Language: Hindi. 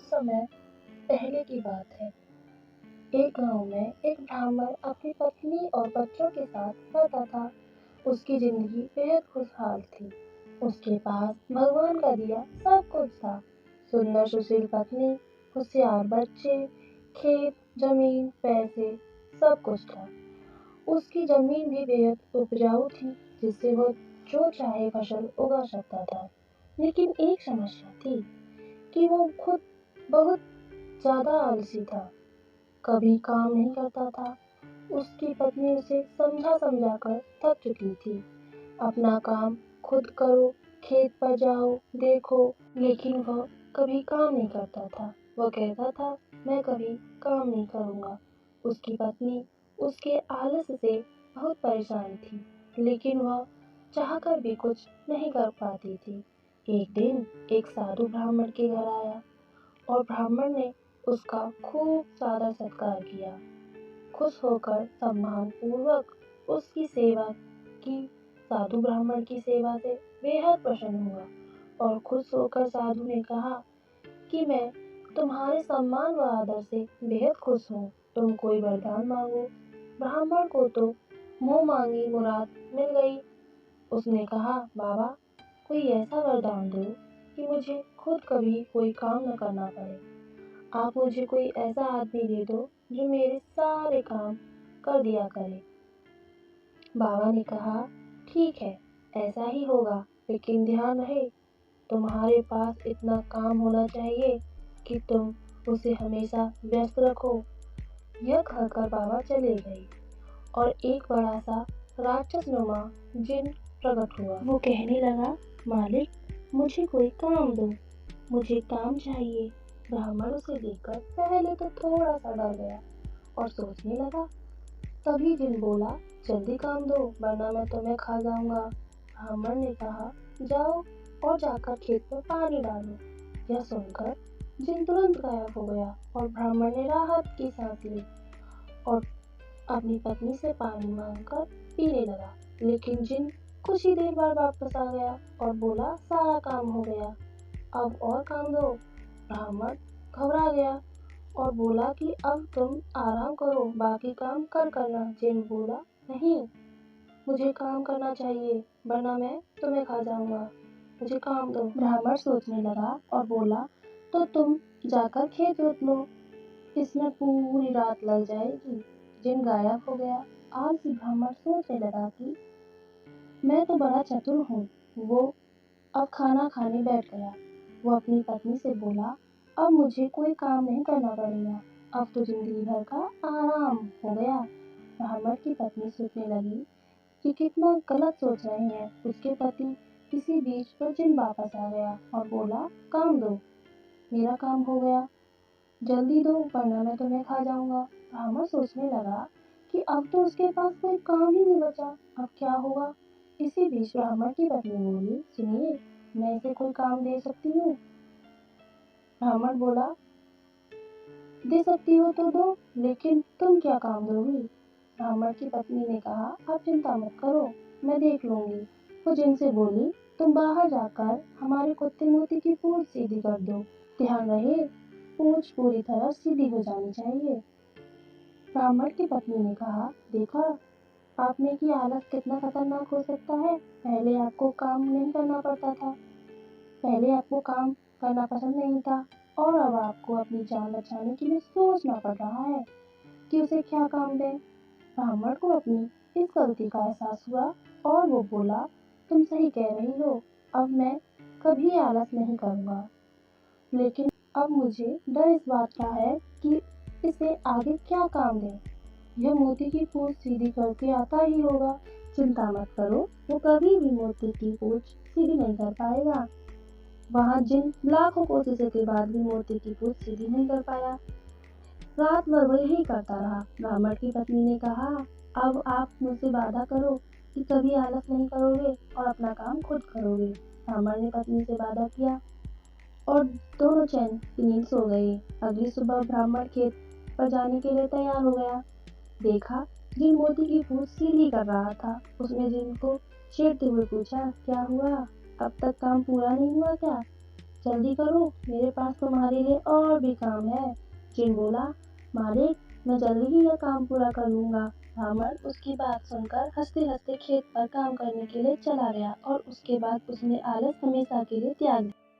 बहुत समय पहले की बात है। एक गांव में एक ब्राह्मण अपनी पत्नी और बच्चों के साथ रहता था। उसकी जिंदगी बेहद खुशहाल थी। उसके पास भगवान का दिया सब कुछ था। सुंदर सुशील पत्नी, होशियार बच्चे, खेत, जमीन, पैसे, सब कुछ था। उसकी जमीन भी बेहद उपजाऊ थी, जिससे वो जो चाहे फसल उगा सकता था। लेकिन एक समस्या थी कि वो खुद बहुत ज्यादा आलसी था, कभी काम नहीं करता था। उसकी पत्नी उसे समझा समझा कर थक चुकी थी। अपना काम खुद करो, खेत पर जाओ, देखो, लेकिन वह कभी काम नहीं करता था। वह कहता था, मैं कभी काम नहीं करूँगा। उसकी पत्नी उसके आलस से बहुत परेशान थी, लेकिन वह चाहकर भी कुछ नहीं कर पाती थी। एक दिन एक साधु ब्राह्मण के घर आया और ब्राह्मण ने उसका खूब सारा सत्कार किया। खुश होकर सम्मान पूर्वक उसकी सेवा की। साधु ब्राह्मण की सेवा से बेहद प्रसन्न हुआ और खुश होकर साधु ने कहा कि मैं तुम्हारे सम्मान व आदर से बेहद खुश हूँ। तुम कोई वरदान मांगो। ब्राह्मण को तो मुंह मांगी मुराद मिल गई। उसने कहा, बाबा, कोई ऐसा वरदान दो कि मुझे खुद कभी कोई काम न करना पड़े। आप मुझे कोई ऐसा आदमी दे दो जो मेरे सारे काम कर दिया करे। बाबा ने कहा, ठीक है, ऐसा ही होगा, लेकिन ध्यान रहे, तुम्हारे पास इतना काम होना चाहिए कि तुम उसे हमेशा व्यस्त रखो। यह कहकर बाबा चले गए और एक बड़ा सा राक्षसनुमा जिन प्रकट हुआ। वो कहने लगा, मालिक, मुझे कोई काम दो, मुझे काम चाहिए। ब्राह्मण उसे देखकर पहले तो थोड़ा सा डर गया और सोचने लगा। तभी जिन बोला, जल्दी काम दो, वरना मैं तुम्हें खा जाऊंगा। ब्राह्मण ने कहा, जाओ और जाकर खेत में पानी डालो। यह सुनकर जिन तुरंत गायब हो गया और ब्राह्मण ने राहत की सांस ली और अपनी पत्नी से पानी मांगकर पीने लगा। लेकिन जिन कुछ ही देर बाद वापस आ गया और बोला, सारा काम हो गया, अब और काम दो। ब्राह्मण घबरा गया और बोला कि अब तुम आराम करो, बाकी काम कल करना। जिन बोला, नहीं, मुझे काम करना चाहिए, वरना मैं तुम्हें खा जाऊंगा, मुझे काम दो। ब्राह्मण सोचने लगा और बोला, तो तुम जाकर खेत जोत लो, इसमें पूरी रात लग जाएगी। जिन गायब हो गया। आलसी ब्राह्मण सोचने लगा कि मैं तो बड़ा चतुर हूँ। वो अब खाना खाने बैठ गया। वो अपनी पत्नी से बोला, अब मुझे कोई काम नहीं करना पड़ेगा, अब तो जिंदगी भर का आराम हो गया। ब्राह्मण की पत्नी सोचने लगी कि कितना गलत सोच रहे हैं। उसके पति किसी बीच पर जिन वापस आ गया और बोला, काम दो, मेरा काम हो गया, जल्दी दो, वरना मैं तुम्हें खा जाऊंगा। ब्राह्मण सोचने लगा कि अब तो उसके पास कोई काम ही नहीं बचा, अब क्या होगा। इसी बीच ब्राह्मण की पत्नी बोली, सुनिए, मैं इसे कोई काम दे सकती हूँ। ब्राह्मण बोला, दे सकती हो तो दो, लेकिन तुम क्या काम दोगी। ब्राह्मण की पत्नी ने कहा, आप चिंता मत करो, मैं देख लूंगी। वो जिनसे बोली, तुम बाहर जाकर हमारे कुत्ते मोती की पूंछ सीधी कर दो, ध्यान रहे, पूंछ पूरी तरह सीधी हो जानी चाहिए। ब्राह्मण की पत्नी ने कहा, देखा आपने कि आलस कितना खतरनाक हो सकता है। पहले आपको काम नहीं करना पड़ता था, पहले आपको काम करना पसंद नहीं था, और अब आपको अपनी जान बचाने के लिए सोचना पड़ रहा है कि उसे क्या काम दें। ब्राह्मण को अपनी इस गलती का एहसास हुआ और वो बोला, तुम सही कह रही हो, अब मैं कभी आलस नहीं करूँगा, लेकिन अब मुझे डर इस बात का है कि इसे आगे क्या काम दें। यह मोती की पूंछ सीधी करके आता ही होगा। चिंता मत करो, वो कभी भी मोती की पूंछ सीधी नहीं कर पाएगा। वहाँ जिन लाखों कोशिशों के बाद भी मोती की पूंछ सीधी नहीं कर पाया। रात भर वो यही करता रहा। ब्राह्मण की पत्नी ने कहा, अब आप मुझसे वादा करो कि कभी आलस नहीं करोगे और अपना काम खुद करोगे। ब्राह्मण ने पत्नी से वादा किया और दोनों चैन की नींद सो गए। अगली सुबह ब्राह्मण खेत पर जाने के लिए तैयार हो गया। देखा, जिन मोती की पूंछ सीधी कर रहा था। उसने जिन को छेड़ते हुए पूछा, क्या हुआ, अब तक काम पूरा नहीं हुआ क्या। जल्दी करो, मेरे पास तुम्हारे लिए और भी काम है। चिन बोला, मालिक, मैं जल्दी ही यह काम पूरा कर लूंगा। ब्राह्मण उसकी बात सुनकर हंसते हंसते खेत पर काम करने के लिए चला गया और उसके बाद उसने आलस हमेशा के लिए त्याग दिया।